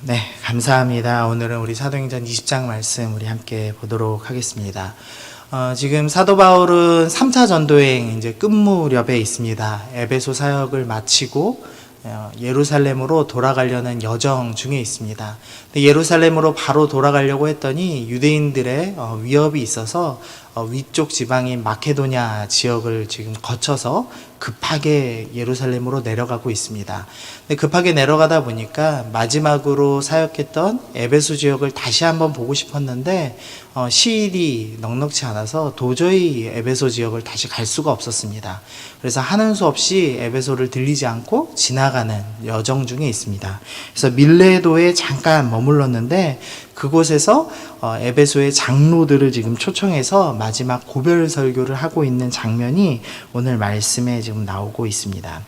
네, 감사합니다. 오늘은 우리 사도행전 20장 말씀 우리 함께 보도록 하겠습니다. 지금 사도 바울은 3차 전도행 이제 끝무렵에 있습니다. 에베소 사역을 마치고 예루살렘으로 돌아가려는 여정 중에 있습니다. 근데 예루살렘으로 바로 돌아가려고 했더니 유대인들의 위협이 있어서 위쪽 지방인 마케도냐 지역을 지금 거쳐서 급하게 예루살렘으로 내려가고 있습니다. 근데 급하게 내려가다 보니까 마지막으로 사역했던 에베소 지역을 다시 한번 보고 싶었는데 시일이 넉넉지 않아서 도저히 에베소 지역을 다시 갈 수가 없었습니다. 그래서 하는 수 없이 에베소를 들리지 않고 지나가는 여정 중에 있습니다. 그래서 밀레도에 잠깐 머물렀는데 그곳에서 에베소의 장로들을 지금 초청해서 마지막 고별 설교를 하고 있는 장면이 오늘 말씀에 지금 나오고 있습니다.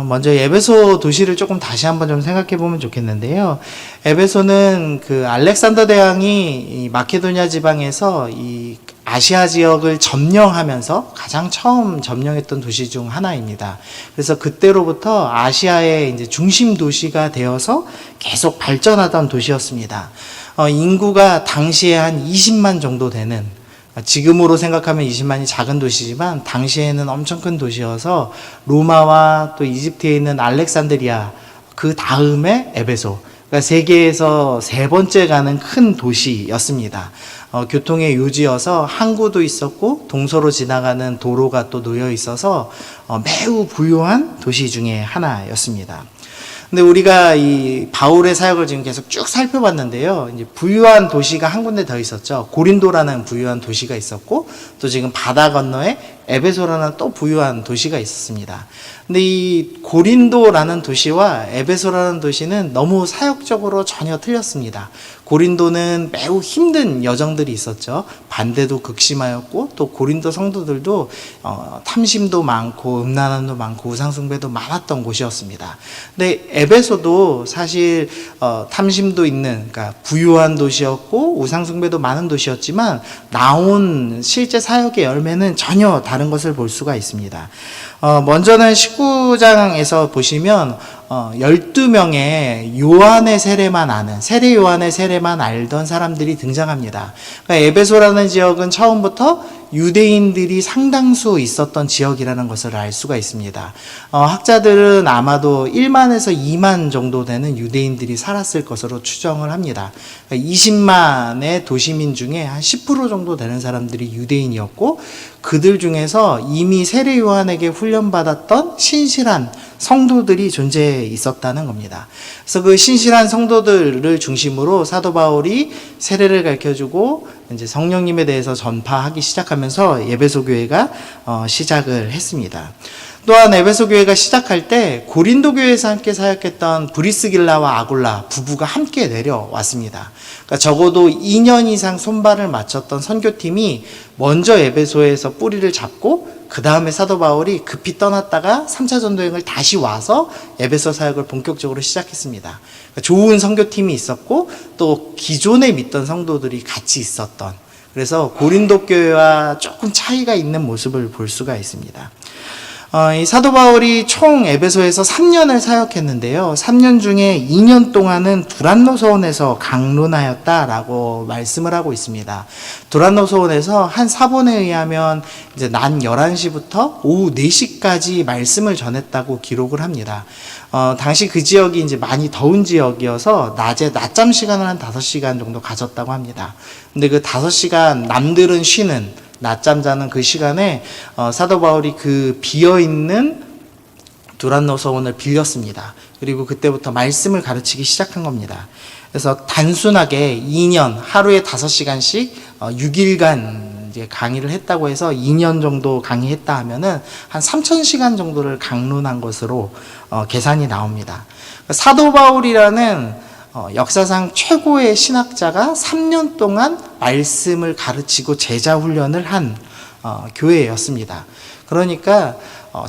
먼저 에베소 도시를 조금 다시 한번 좀 생각해 보면 좋겠는데요. 에베소는 그 알렉산더 대왕이 이 마케도냐 지방에서 이 아시아 지역을 점령하면서 가장 처음 점령했던 도시 중 하나입니다. 그래서 그때로부터 아시아의 이제 중심 도시가 되어서 계속 발전하던 도시였습니다. 인구가 당시에 한 20만 정도 되는, 지금으로 생각하면 20만이 작은 도시지만 당시에는 엄청 큰 도시여서 로마와 또 이집트에 있는 알렉산드리아, 그 다음에 에베소, 그러니까 세계에서 세 번째 가는 큰 도시였습니다. 교통의 요지여서 항구도 있었고 동서로 지나가는 도로가 또 놓여 있어서 매우 부유한 도시 중에 하나였습니다. 근데 우리가 이 바울의 사역을 지금 계속 쭉 살펴봤는데요. 이제 부유한 도시가 한 군데 더 있었죠. 고린도라는 부유한 도시가 있었고, 또 지금 바다 건너에 에베소라는 또 부유한 도시가 있었습니다. 근데 이 고린도라는 도시와 에베소라는 도시는 너무 사역적으로 전혀 틀렸습니다. 고린도는 매우 힘든 여정들이 있었죠. 반대도 극심하였고, 또 고린도 성도들도 탐심도 많고 음란함도 많고 우상숭배도 많았던 곳이었습니다. 근데 에베소도 사실 탐심도 있는, 그러니까 부유한 도시였고 우상숭배도 많은 도시였지만 나온 실제 사역의 열매는 전혀 다른 것을 볼 수가 있습니다. 먼저는 19장에서 보시면 12명의 요한의 세례만 아는, 세례 요한의 세례만 알던 사람들이 등장합니다. 그러니까 에베소라는 지역은 처음부터 유대인들이 상당수 있었던 지역이라는 것을 알 수가 있습니다. 학자들은 아마도 1만에서 2만 정도 되는 유대인들이 살았을 것으로 추정을 합니다. 그러니까 20만의 도시민 중에 한 10% 정도 되는 사람들이 유대인이었고, 그들 중에서 이미 세례 요한에게 훈련받았던 신실한 성도들이 존재해 있었다는 겁니다. 그래서 그 신실한 성도들을 중심으로 사도 바울이 세례를 가르쳐주고 이제 성령님에 대해서 전파하기 시작하면서 에베소 교회가 시작을 했습니다. 또한 에베소 교회가 시작할 때 고린도 교회에서 함께 사역했던 브리스길라와 아굴라 부부가 함께 내려왔습니다. 그러니까 적어도 2년 이상 손발을 맞췄던 선교팀이 먼저 에베소에서 뿌리를 잡고 그 다음에 사도 바울이 급히 떠났다가 3차 전도행을 다시 와서 에베소 사역을 본격적으로 시작했습니다. 그러니까 좋은 선교팀이 있었고 또 기존에 믿던 성도들이 같이 있었던, 그래서 고린도 교회와 조금 차이가 있는 모습을 볼 수가 있습니다. 이 사도 바울이 총 에베소에서 3년을 사역했는데요. 3년 중에 2년 동안은 두란노 서원에서 강론하였다라고 말씀을 하고 있습니다. 두란노 서원에서 한 사본에 의하면 이제 낮 11시부터 오후 4시까지 말씀을 전했다고 기록을 합니다. 당시 그 지역이 이제 많이 더운 지역이어서 낮에 낮잠 시간을 한 5시간 정도 가졌다고 합니다. 근데 그 5시간 남들은 쉬는, 낮잠 자는 그 시간에 사도 바울이 그 비어있는 두란노 서원을 빌렸습니다. 그리고 그때부터 말씀을 가르치기 시작한 겁니다. 그래서 단순하게 2년, 하루에 5시간씩 6일간 이제 강의를 했다고 해서 2년 정도 강의했다 하면은 한 3,000시간 정도를 강론한 것으로 계산이 나옵니다. 사도 바울이라는 역사상 최고의 신학자가 3년 동안 말씀을 가르치고 제자 훈련을 한 교회였습니다. 그러니까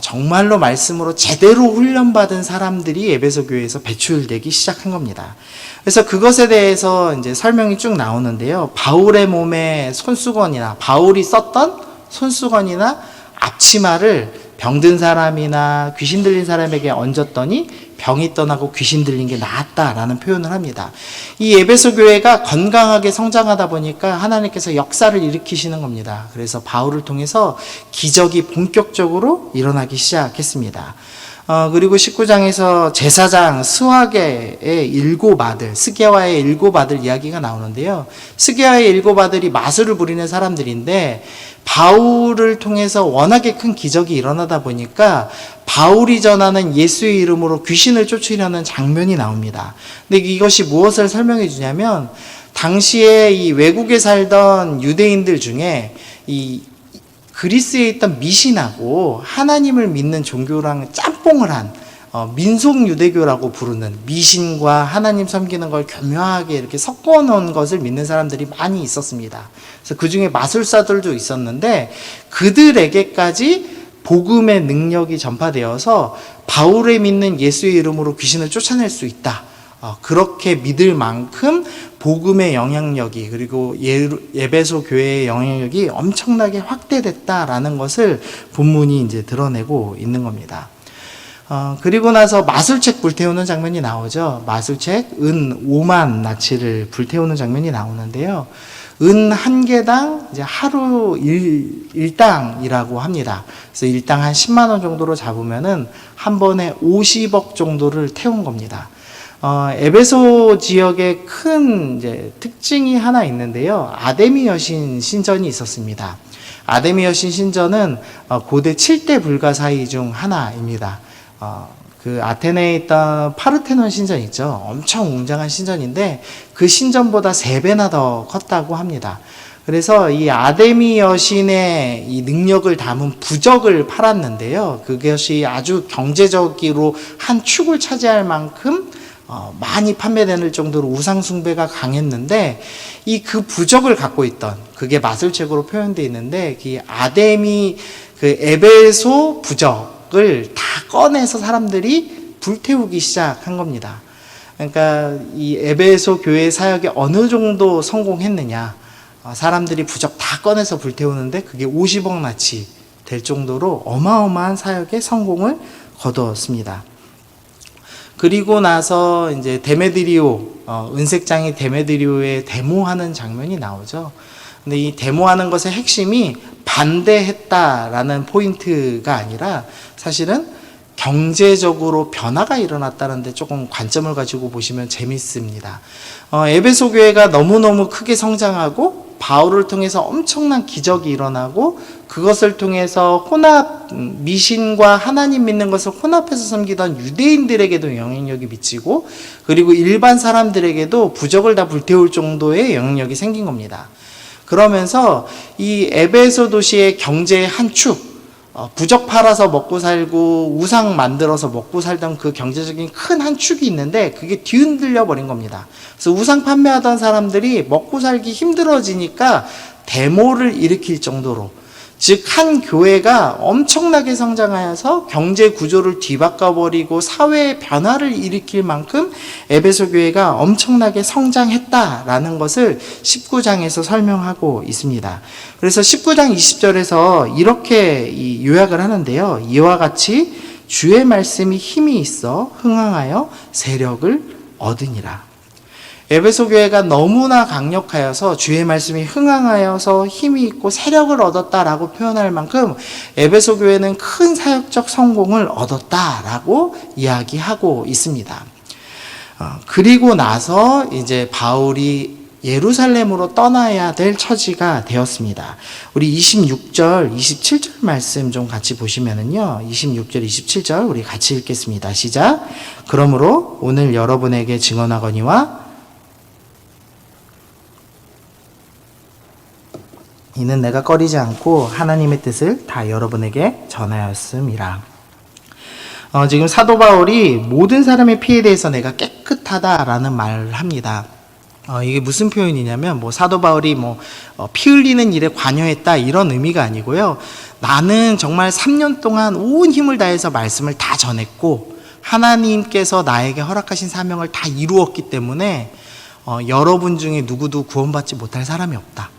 정말로 말씀으로 제대로 훈련받은 사람들이 에베소 교회에서 배출되기 시작한 겁니다. 그래서 그것에 대해서 이제 설명이 쭉 나오는데요. 바울의 몸에 손수건이나 바울이 썼던 손수건이나 앞치마를 병든 사람이나 귀신 들린 사람에게 얹었더니 병이 떠나고 귀신 들린 게 나았다라는 표현을 합니다. 이 에베소 교회가 건강하게 성장하다 보니까 하나님께서 역사를 일으키시는 겁니다. 그래서 바울을 통해서 기적이 본격적으로 일어나기 시작했습니다. 그리고 19장에서 제사장 스와계의 7아들, 스게와의 7아들 이야기가 나오는데요. 스게와의 7아들이 마술을 부리는 사람들인데 바울을 통해서 워낙에 큰 기적이 일어나다 보니까 바울이 전하는 예수의 이름으로 귀신을 쫓으려는 장면이 나옵니다. 근데 이것이 무엇을 설명해 주냐면 당시에 이 외국에 살던 유대인들 중에 이 그리스에 있던 미신하고 하나님을 믿는 종교랑 짬뽕을 한 민속 유대교라고 부르는 미신과 하나님 섬기는 걸 교묘하게 이렇게 섞어 놓은 것을 믿는 사람들이 많이 있었습니다. 그래서 그 중에 마술사들도 있었는데 그들에게까지 복음의 능력이 전파되어서 바울의 믿는 예수의 이름으로 귀신을 쫓아낼 수 있다. 그렇게 믿을 만큼 복음의 영향력이 그리고 에베소 교회의 영향력이 엄청나게 확대됐다라는 것을 본문이 이제 드러내고 있는 겁니다. 그리고 나서 마술책 불태우는 장면이 나오죠. 마술책 은 5만 나치를 불태우는 장면이 나오는데요. 은 한 개당 이제 하루 일당이라고 합니다. 그래서 일당 한 10만 원 정도로 잡으면은 한 번에 50억 정도를 태운 겁니다. 에베소 지역의 큰 이제 특징이 하나 있는데요. 아데미 여신 신전이 있었습니다. 아데미 여신 신전은 고대 7대 불가 사의 중 하나입니다. 그 아테네에 있던 파르테논 신전 있죠. 엄청 웅장한 신전인데 그 신전보다 3배나 더 컸다고 합니다. 그래서 이 아데미 여신의 이 능력을 담은 부적을 팔았는데요. 그것이 아주 경제적으로 한 축을 차지할 만큼 많이 판매되는 정도로 우상 숭배가 강했는데 이 그 부적을 갖고 있던 그게 마술책으로 표현되어 있는데 그 아데미 그 에베소 부적을 다 꺼내서 사람들이 불태우기 시작한 겁니다. 그러니까 이 에베소 교회 사역이 어느 정도 성공했느냐, 사람들이 부적 다 꺼내서 불태우는데 그게 50억 나치 될 정도로 어마어마한 사역의 성공을 거두었습니다. 그리고 나서 이제 데메드리오, 은색장이 데메드리오의 데모하는 장면이 나오죠. 근데 이 데모하는 것의 핵심이 반대했다라는 포인트가 아니라 사실은 경제적으로 변화가 일어났다는데 조금 관점을 가지고 보시면 재밌습니다. 에베소 교회가 너무너무 크게 성장하고 바울을 통해서 엄청난 기적이 일어나고 그것을 통해서 미신과 하나님 믿는 것을 혼합해서 섬기던 유대인들에게도 영향력이 미치고 그리고 일반 사람들에게도 부적을 다 불태울 정도의 영향력이 생긴 겁니다. 그러면서 이 에베소 도시의 경제의 한 축, 부적 팔아서 먹고 살고 우상 만들어서 먹고 살던 그 경제적인 큰 한 축이 있는데 그게 뒤흔들려 버린 겁니다. 그래서 우상 판매하던 사람들이 먹고 살기 힘들어지니까 데모를 일으킬 정도로, 즉 한 교회가 엄청나게 성장하여서 경제 구조를 뒤바꿔버리고 사회의 변화를 일으킬 만큼 에베소 교회가 엄청나게 성장했다라는 것을 19장에서 설명하고 있습니다. 그래서 19장 20절에서 이렇게 요약을 하는데요. 이와 같이 주의 말씀이 힘이 있어 흥황하여 세력을 얻으니라. 에베소 교회가 너무나 강력하여서 주의 말씀이 흥황하여서 힘이 있고 세력을 얻었다라고 표현할 만큼 에베소 교회는 큰 사역적 성공을 얻었다라고 이야기하고 있습니다. 그리고 나서 이제 바울이 예루살렘으로 떠나야 될 처지가 되었습니다. 우리 26절, 27절 말씀 좀 같이 보시면은요. 26절, 27절 우리 같이 읽겠습니다. 시작. 그러므로 오늘 여러분에게 증언하거니와 이는 내가 꺼리지 않고 하나님의 뜻을 다 여러분에게 전하였음이라. 지금 사도 바울이 모든 사람의 피에 대해서 내가 깨끗하다라는 말을 합니다. 이게 무슨 표현이냐면 사도 바울이 피 흘리는 일에 관여했다 이런 의미가 아니고요. 나는 정말 3년 동안 온 힘을 다해서 말씀을 다 전했고 하나님께서 나에게 허락하신 사명을 다 이루었기 때문에 여러분 중에 누구도 구원받지 못할 사람이 없다.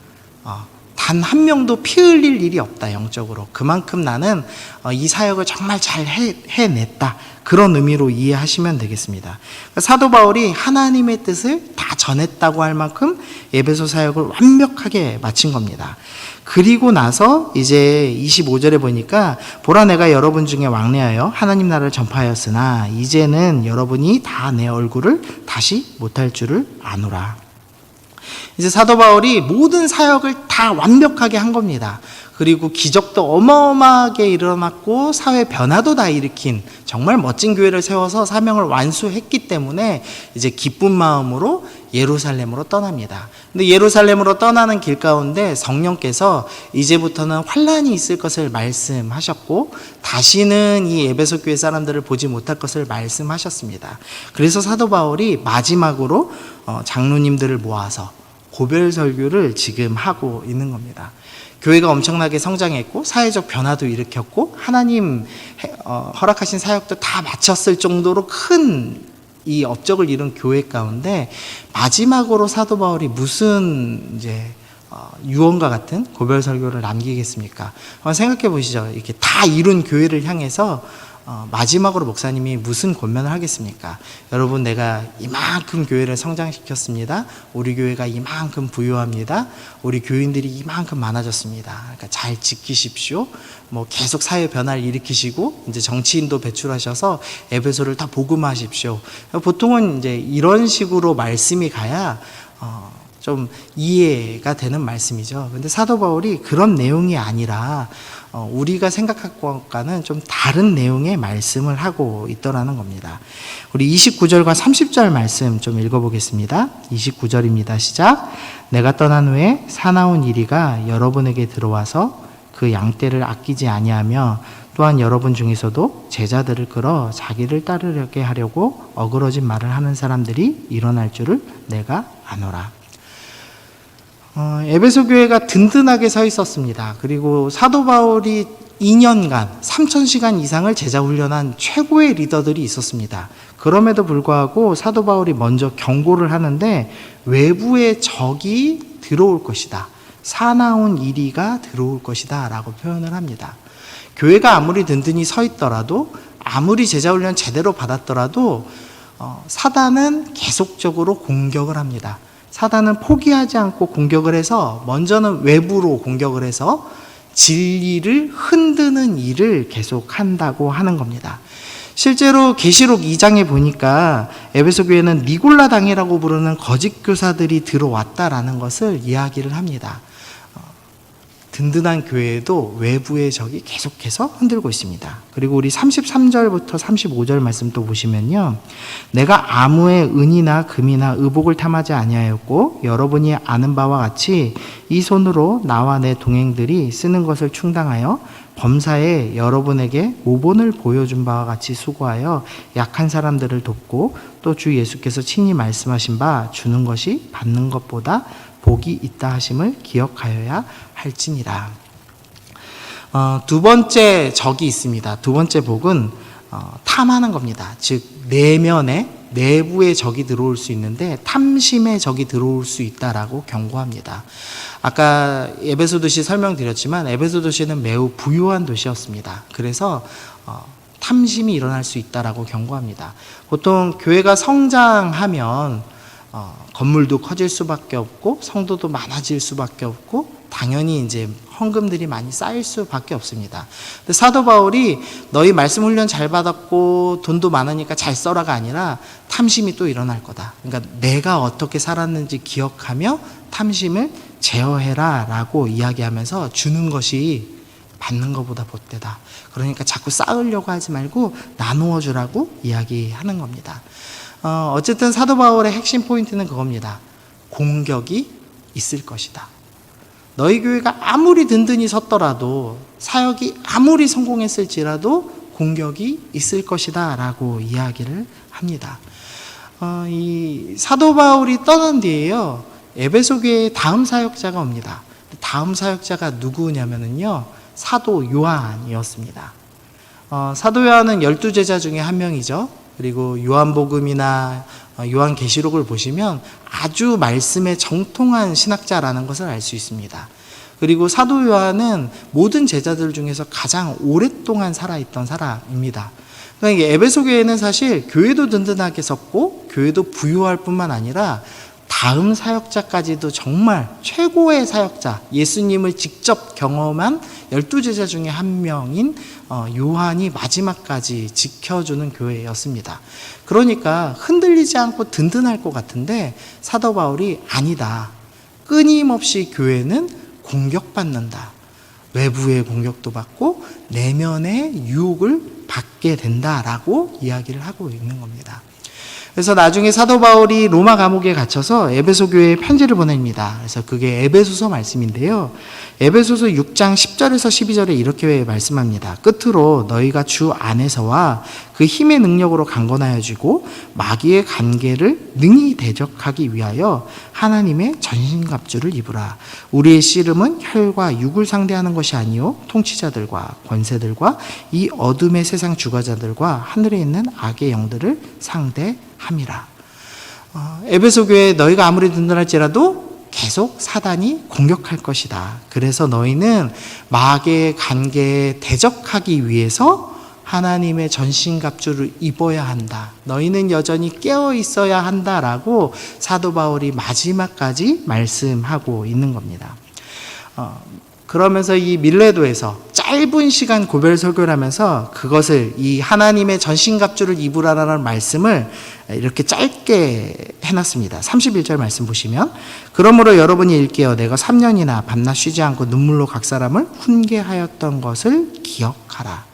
다 단 한 명도 피 흘릴 일이 없다, 영적으로. 그만큼 나는 이 사역을 정말 잘 해냈다. 그런 의미로 이해하시면 되겠습니다. 사도 바울이 하나님의 뜻을 다 전했다고 할 만큼 에베소 사역을 완벽하게 마친 겁니다. 그리고 나서 이제 25절에 보니까 보라 내가 여러분 중에 왕래하여 하나님 나라를 전파하였으나 이제는 여러분이 다 내 얼굴을 다시 못할 줄을 아노라. 이제 사도 바울이 모든 사역을 다 완벽하게 한 겁니다. 그리고 기적도 어마어마하게 일어났고 사회 변화도 다 일으킨 정말 멋진 교회를 세워서 사명을 완수했기 때문에 이제 기쁜 마음으로 예루살렘으로 떠납니다. 근데 예루살렘으로 떠나는 길 가운데 성령께서 이제부터는 환란이 있을 것을 말씀하셨고 다시는 이 에베소 교회 사람들을 보지 못할 것을 말씀하셨습니다. 그래서 사도 바울이 마지막으로 장로님들을 모아서 고별 설교를 지금 하고 있는 겁니다. 교회가 엄청나게 성장했고 사회적 변화도 일으켰고 하나님 허락하신 사역도 다 마쳤을 정도로 큰 이 업적을 이룬 교회 가운데 마지막으로 사도 바울이 무슨 이제 유언과 같은 고별 설교를 남기겠습니까? 한번 생각해 보시죠. 이렇게 다 이룬 교회를 향해서 마지막으로 목사님이 무슨 권면을 하겠습니까? 여러분, 내가 이만큼 교회를 성장시켰습니다. 우리 교회가 이만큼 부유합니다. 우리 교인들이 이만큼 많아졌습니다. 그러니까 잘 지키십시오. 뭐 계속 사회 변화를 일으키시고 이제 정치인도 배출하셔서 에베소를 다 복음하십시오. 보통은 이제 이런 식으로 말씀이 가야 좀 이해가 되는 말씀이죠. 근데 사도 바울이 그런 내용이 아니라 우리가 생각할 것과는 좀 다른 내용의 말씀을 하고 있더라는 겁니다. 우리 29절과 30절 말씀 좀 읽어보겠습니다. 29절입니다. 시작. 내가 떠난 후에 사나운 이리가 여러분에게 들어와서 그 양떼를 아끼지 아니하며 또한 여러분 중에서도 제자들을 끌어 자기를 따르게 하려고 어그러진 말을 하는 사람들이 일어날 줄을 내가 아노라. 에베소 교회가 든든하게 서 있었습니다. 그리고 사도 바울이 2년간 3,000시간 이상을 제자 훈련한 최고의 리더들이 있었습니다. 그럼에도 불구하고 사도 바울이 먼저 경고를 하는데 외부의 적이 들어올 것이다. 사나운 이리가 들어올 것이다 라고 표현을 합니다. 교회가 아무리 든든히 서 있더라도 아무리 제자 훈련 제대로 받았더라도 사단은 계속적으로 공격을 합니다. 사단은 포기하지 않고 공격을 해서 먼저는 외부로 공격을 해서 진리를 흔드는 일을 계속한다고 하는 겁니다. 실제로 계시록 2장에 보니까 에베소 교회는 니골라 당이라고 부르는 거짓 교사들이 들어왔다라는 것을 이야기를 합니다. 든든한 교회에도 외부의 적이 계속해서 흔들고 있습니다. 그리고 우리 33절부터 35절 말씀 또 보시면요. 내가 아무의 은이나 금이나 의복을 탐하지 아니하였고 여러분이 아는 바와 같이 이 손으로 나와 내 동행들이 쓰는 것을 충당하여 범사에 여러분에게 모본을 보여준 바와 같이 수고하여 약한 사람들을 돕고 또 주 예수께서 친히 말씀하신 바 주는 것이 받는 것보다 복이 있다 하심을 기억하여야 할지니라. 두 번째 적이 있습니다. 두 번째 복은 탐하는 겁니다. 즉 내면에 내부의 적이 들어올 수 있는데 탐심의 적이 들어올 수 있다라고 경고합니다. 아까 에베소 도시 설명드렸지만 에베소 도시는 매우 부유한 도시였습니다. 그래서 탐심이 일어날 수 있다라고 경고합니다. 보통 교회가 성장하면 건물도 커질 수밖에 없고 성도도 많아질 수밖에 없고 당연히 이제 헌금들이 많이 쌓일 수밖에 없습니다. 근데 사도 바울이 너희 말씀 훈련 잘 받았고 돈도 많으니까 잘 써라가 아니라 탐심이 또 일어날 거다. 그러니까 내가 어떻게 살았는지 기억하며 탐심을 제어해라 라고 이야기하면서 주는 것이 받는 것보다 복되다. 그러니까 자꾸 쌓으려고 하지 말고 나누어 주라고 이야기하는 겁니다. 어쨌든 사도 바울의 핵심 포인트는 그겁니다. 공격이 있을 것이다. 너희 교회가 아무리 든든히 섰더라도 사역이 아무리 성공했을지라도 공격이 있을 것이다 라고 이야기를 합니다. 이 사도 바울이 떠난 뒤에요 에베소 교회의 다음 사역자가 옵니다. 다음 사역자가 누구냐면요 사도 요한이었습니다. 사도 요한은 12제자 중에 한 명이죠. 그리고 요한복음이나 요한계시록을 보시면 아주 말씀에 정통한 신학자라는 것을 알 수 있습니다. 그리고 사도 요한은 모든 제자들 중에서 가장 오랫동안 살아있던 사람입니다. 그러니까 에베소 교회는 사실 교회도 든든하게 섰고 교회도 부유할 뿐만 아니라 다음 사역자까지도 정말 최고의 사역자, 예수님을 직접 경험한 12제자 중에 한 명인 요한이 마지막까지 지켜주는 교회였습니다. 그러니까 흔들리지 않고 든든할 것 같은데 사도 바울이 아니다. 끊임없이 교회는 공격받는다. 외부의 공격도 받고 내면의 유혹을 받게 된다라고 이야기를 하고 있는 겁니다. 그래서 나중에 사도 바울이 로마 감옥에 갇혀서 에베소 교회에 편지를 보냅니다. 그래서 그게 에베소서 말씀인데요. 에베소서 6장 10절에서 12절에 이렇게 말씀합니다. 끝으로 너희가 주 안에서와 그 힘의 능력으로 강건하여지고 마귀의 관계를 능히 대적하기 위하여 하나님의 전신갑주를 입으라. 우리의 씨름은 혈과 육을 상대하는 것이 아니요 통치자들과 권세들과 이 어둠의 세상 주관자들과 하늘에 있는 악의 영들을 상대함이라. 에베소 교회 너희가 아무리 든든할지라도 계속 사단이 공격할 것이다. 그래서 너희는 마귀의 관계에 대적하기 위해서 하나님의 전신갑주를 입어야 한다. 너희는 여전히 깨어 있어야 한다라고 사도 바울이 마지막까지 말씀하고 있는 겁니다. 그러면서 이 밀레도에서 짧은 시간 고별 설교를 하면서 그것을 이 하나님의 전신갑주를 입으라라는 말씀을 이렇게 짧게 해놨습니다. 31절 말씀 보시면 그러므로 여러분이 일깨어 내가 3년이나 밤낮 쉬지 않고 눈물로 각 사람을 훈계하였던 것을 기억하라.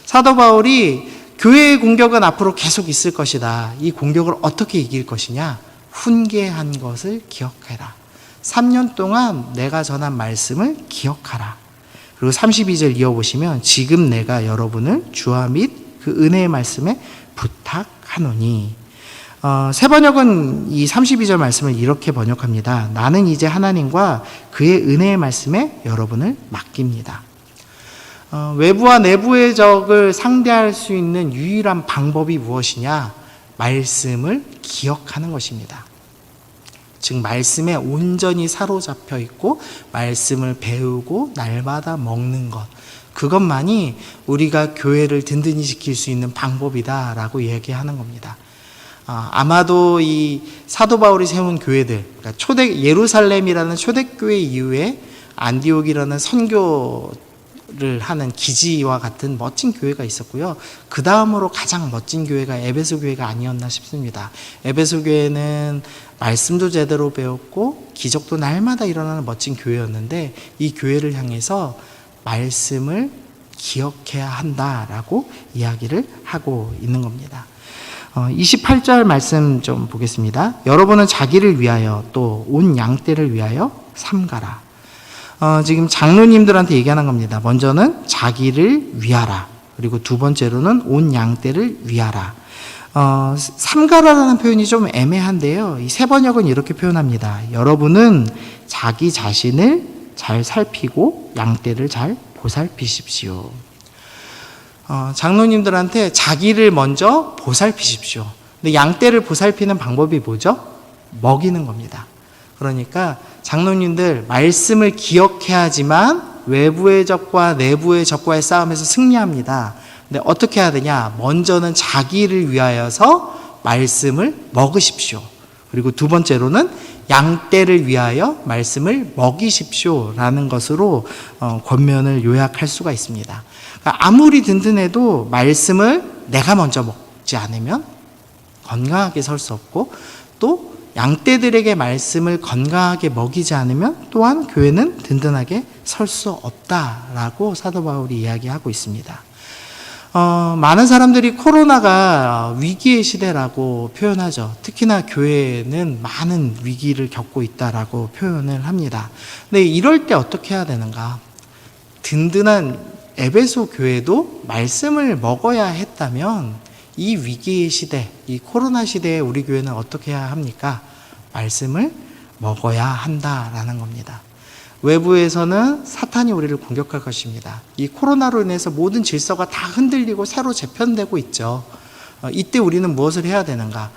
사도 바울이 교회의 공격은 앞으로 계속 있을 것이다. 이 공격을 어떻게 이길 것이냐? 훈계한 것을 기억해라. 3년 동안 내가 전한 말씀을 기억하라. 그리고 32절 이어보시면 지금 내가 여러분을 주와 및 그 은혜의 말씀에 부탁하노니 새 번역은 이 32절 말씀을 이렇게 번역합니다. 나는 이제 하나님과 그의 은혜의 말씀에 여러분을 맡깁니다. 외부와 내부의 적을 상대할 수 있는 유일한 방법이 무엇이냐? 말씀을 기억하는 것입니다. 즉 말씀에 온전히 사로잡혀 있고 말씀을 배우고 날마다 먹는 것, 그것만이 우리가 교회를 든든히 지킬 수 있는 방법이다라고 얘기하는 겁니다. 아마도 이 사도 바울이 세운 교회들, 그러니까 예루살렘이라는 초대교회 이후에 안디옥이라는 선교를 하는 기지와 같은 멋진 교회가 있었고요. 그 다음으로 가장 멋진 교회가 에베소 교회가 아니었나 싶습니다. 에베소 교회는 말씀도 제대로 배웠고 기적도 날마다 일어나는 멋진 교회였는데 이 교회를 향해서 말씀을 기억해야 한다라고 이야기를 하고 있는 겁니다. 28절 말씀 좀 보겠습니다. 여러분은 자기를 위하여 또 온 양떼를 위하여 삼가라. 지금 장로님들한테 얘기하는 겁니다. 먼저는 자기를 위하라. 그리고 두 번째로는 온 양떼를 위하라. 삼가라라는 표현이 좀 애매한데요. 이 세 번역은 이렇게 표현합니다. 여러분은 자기 자신을 잘 살피고 양떼를 잘 보살피십시오. 장로님들한테 자기를 먼저 보살피십시오. 근데 양떼를 보살피는 방법이 뭐죠? 먹이는 겁니다. 그러니까 장로님들 말씀을 기억해야지만 외부의 적과 내부의 적과의 싸움에서 승리합니다. 근데 어떻게 해야 되냐? 먼저는 자기를 위하여서 말씀을 먹으십시오. 그리고 두 번째로는 양떼를 위하여 말씀을 먹이십시오라는 것으로 권면을 요약할 수가 있습니다. 그러니까 아무리 든든해도 말씀을 내가 먼저 먹지 않으면 건강하게 설 수 없고 또 양떼들에게 말씀을 건강하게 먹이지 않으면 또한 교회는 든든하게 설 수 없다라고 사도 바울이 이야기하고 있습니다. 많은 사람들이 코로나가 위기의 시대라고 표현하죠. 특히나 교회는 많은 위기를 겪고 있다라고 표현을 합니다. 근데 이럴 때 어떻게 해야 되는가? 든든한 에베소 교회도 말씀을 먹어야 했다면 이 위기의 시대, 이 코로나 시대에 우리 교회는 어떻게 해야 합니까? 말씀을 먹어야 한다라는 겁니다. 외부에서는 사탄이 우리를 공격할 것입니다. 이 코로나로 인해서 모든 질서가 다 흔들리고 새로 재편되고 있죠. 이때 우리는 무엇을 해야 되는가?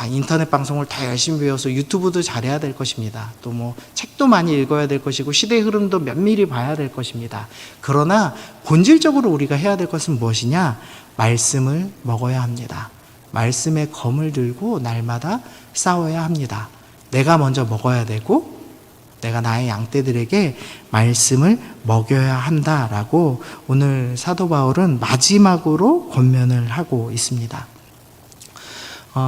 인터넷 방송을 다 열심히 배워서 유튜브도 잘해야 될 것입니다. 또 뭐 책도 많이 읽어야 될 것이고 시대 흐름도 면밀히 봐야 될 것입니다. 그러나 본질적으로 우리가 해야 될 것은 무엇이냐? 말씀을 먹어야 합니다. 말씀의 검을 들고 날마다 싸워야 합니다. 내가 먼저 먹어야 되고 내가 나의 양떼들에게 말씀을 먹여야 한다라고 오늘 사도 바울은 마지막으로 권면을 하고 있습니다.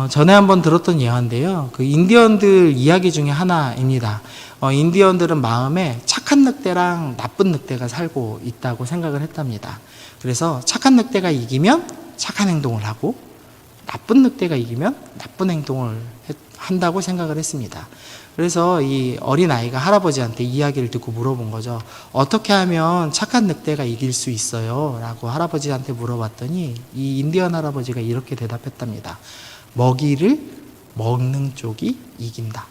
전에 한번 들었던 예화인데요. 그 인디언들 이야기 중에 하나입니다. 인디언들은 마음에 착한 늑대랑 나쁜 늑대가 살고 있다고 생각을 했답니다. 그래서 착한 늑대가 이기면 착한 행동을 하고 나쁜 늑대가 이기면 나쁜 행동을 한다고 생각을 했습니다. 그래서 이 어린아이가 할아버지한테 이야기를 듣고 물어본 거죠. 어떻게 하면 착한 늑대가 이길 수 있어요? 라고 할아버지한테 물어봤더니 이 인디언 할아버지가 이렇게 대답했답니다. 먹이를 먹는 쪽이 이긴다.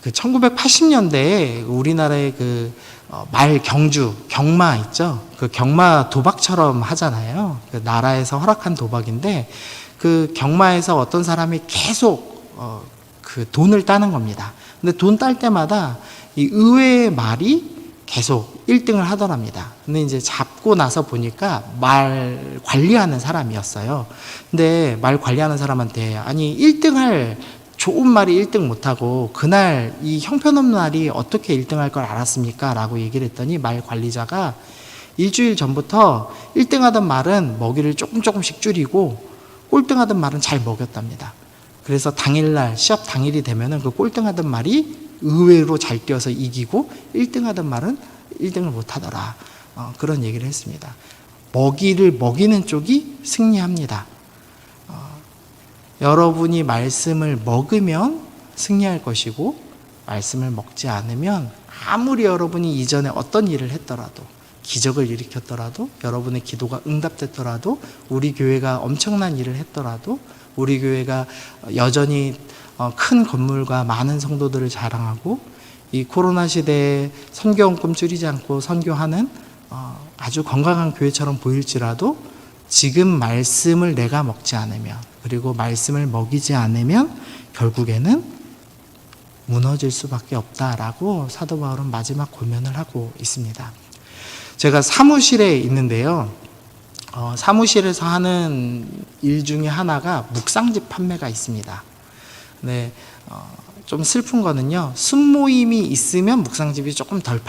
1980년대에 우리나라의 말 경주, 경마 있죠? 그 경마 도박처럼 하잖아요. 그 나라에서 허락한 도박인데 그 경마에서 어떤 사람이 계속 그 돈을 따는 겁니다. 근데 돈 딸 때마다 이 의외의 말이 계속 1등을 하더랍니다. 근데 이제 잡고 나서 보니까 말 관리하는 사람이었어요. 근데 말 관리하는 사람한테 아니 1등할 좋은 말이 1등 못하고 그날 이 형편없는 날이 어떻게 1등할 걸 알았습니까? 라고 얘기를 했더니 말 관리자가 일주일 전부터 1등 하던 말은 먹이를 조금씩 줄이고 꼴등하던 말은 잘 먹였답니다. 그래서 당일날 시합 당일이 되면은 그 꼴등하던 말이 의외로 잘 뛰어서 이기고 1등하던 말은 1등을 못하더라. 그런 얘기를 했습니다. 먹이를 먹이는 쪽이 승리합니다. 여러분이 말씀을 먹으면 승리할 것이고 말씀을 먹지 않으면 아무리 여러분이 이전에 어떤 일을 했더라도 기적을 일으켰더라도 여러분의 기도가 응답됐더라도 우리 교회가 엄청난 일을 했더라도 우리 교회가 여전히 큰 건물과 많은 성도들을 자랑하고 이 코로나 시대에 선교원금 줄이지 않고 선교하는 아주 건강한 교회처럼 보일지라도 지금 말씀을 내가 먹지 않으면 그리고 말씀을 먹이지 않으면 결국에는 무너질 수밖에 없다라고 사도 바울은 마지막 고면을 하고 있습니다. 제가 사무실에 있는데요. 사무실에서 하는 일 중에 하나가 묵상집 판매가 있습니다. 네, 좀 슬픈 거는요. 순모임이 있으면 묵상집이 조금 더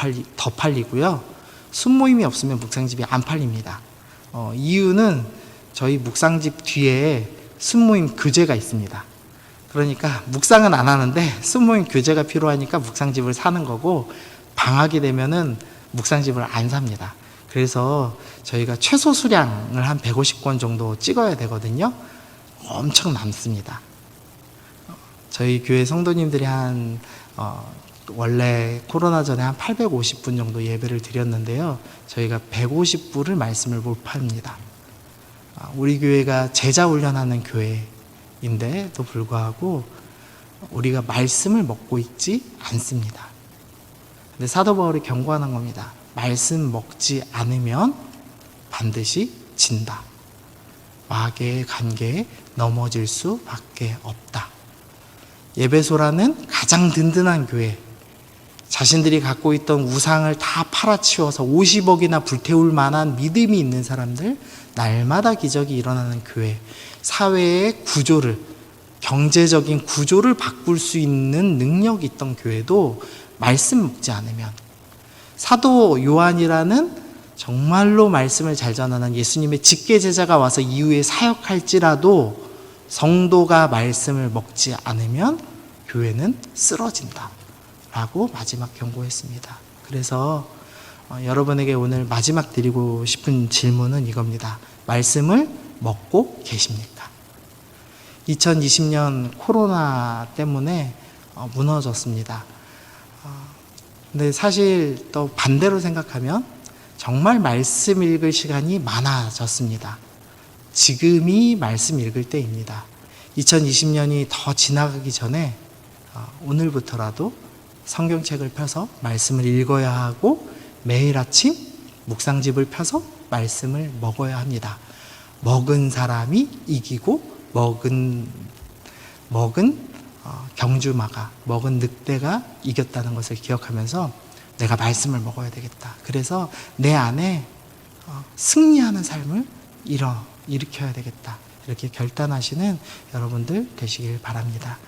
팔리고요. 순모임이 없으면 묵상집이 안 팔립니다. 이유는 저희 묵상집 뒤에 순모임 교재가 있습니다. 그러니까 묵상은 안 하는데 순모임 교재가 필요하니까 묵상집을 사는 거고 방학이 되면은 묵상집을 안 삽니다. 그래서 저희가 최소 수량을 한 150권 정도 찍어야 되거든요. 엄청 남습니다. 저희 교회 성도님들이 원래 코로나 전에 한 850분 정도 예배를 드렸는데요. 저희가 150부를 말씀을 못 팝니다. 우리 교회가 제자 훈련하는 교회인데도 불구하고 우리가 말씀을 먹고 있지 않습니다. 근데 사도 바울이 경고하는 겁니다. 말씀 먹지 않으면 반드시 진다. 마귀의 관계에 넘어질 수밖에 없다. 예배소라는 가장 든든한 교회, 자신들이 갖고 있던 우상을 다 팔아치워서 50억이나 불태울 만한 믿음이 있는 사람들, 날마다 기적이 일어나는 교회, 사회의 구조를, 경제적인 구조를 바꿀 수 있는 능력이 있던 교회도 말씀 먹지 않으면, 사도 요한이라는 정말로 말씀을 잘 전하는 예수님의 직계 제자가 와서 이후에 사역할지라도 성도가 말씀을 먹지 않으면 교회는 쓰러진다 라고 마지막 경고했습니다. 그래서 여러분에게 오늘 마지막 드리고 싶은 질문은 이겁니다. 말씀을 먹고 계십니까? 2020년 코로나 때문에 무너졌습니다. 근데 사실 또 반대로 생각하면 정말 말씀 읽을 시간이 많아졌습니다. 지금이 말씀 읽을 때입니다. 2020년이 더 지나가기 전에 오늘부터라도 성경책을 펴서 말씀을 읽어야 하고 매일 아침 묵상집을 펴서 말씀을 먹어야 합니다. 먹은 사람이 이기고 먹은 경주마가, 먹은 늑대가 이겼다는 것을 기억하면서 내가 말씀을 먹어야 되겠다. 그래서 내 안에 승리하는 삶을 일으켜야 되겠다. 이렇게 결단하시는 여러분들 되시길 바랍니다.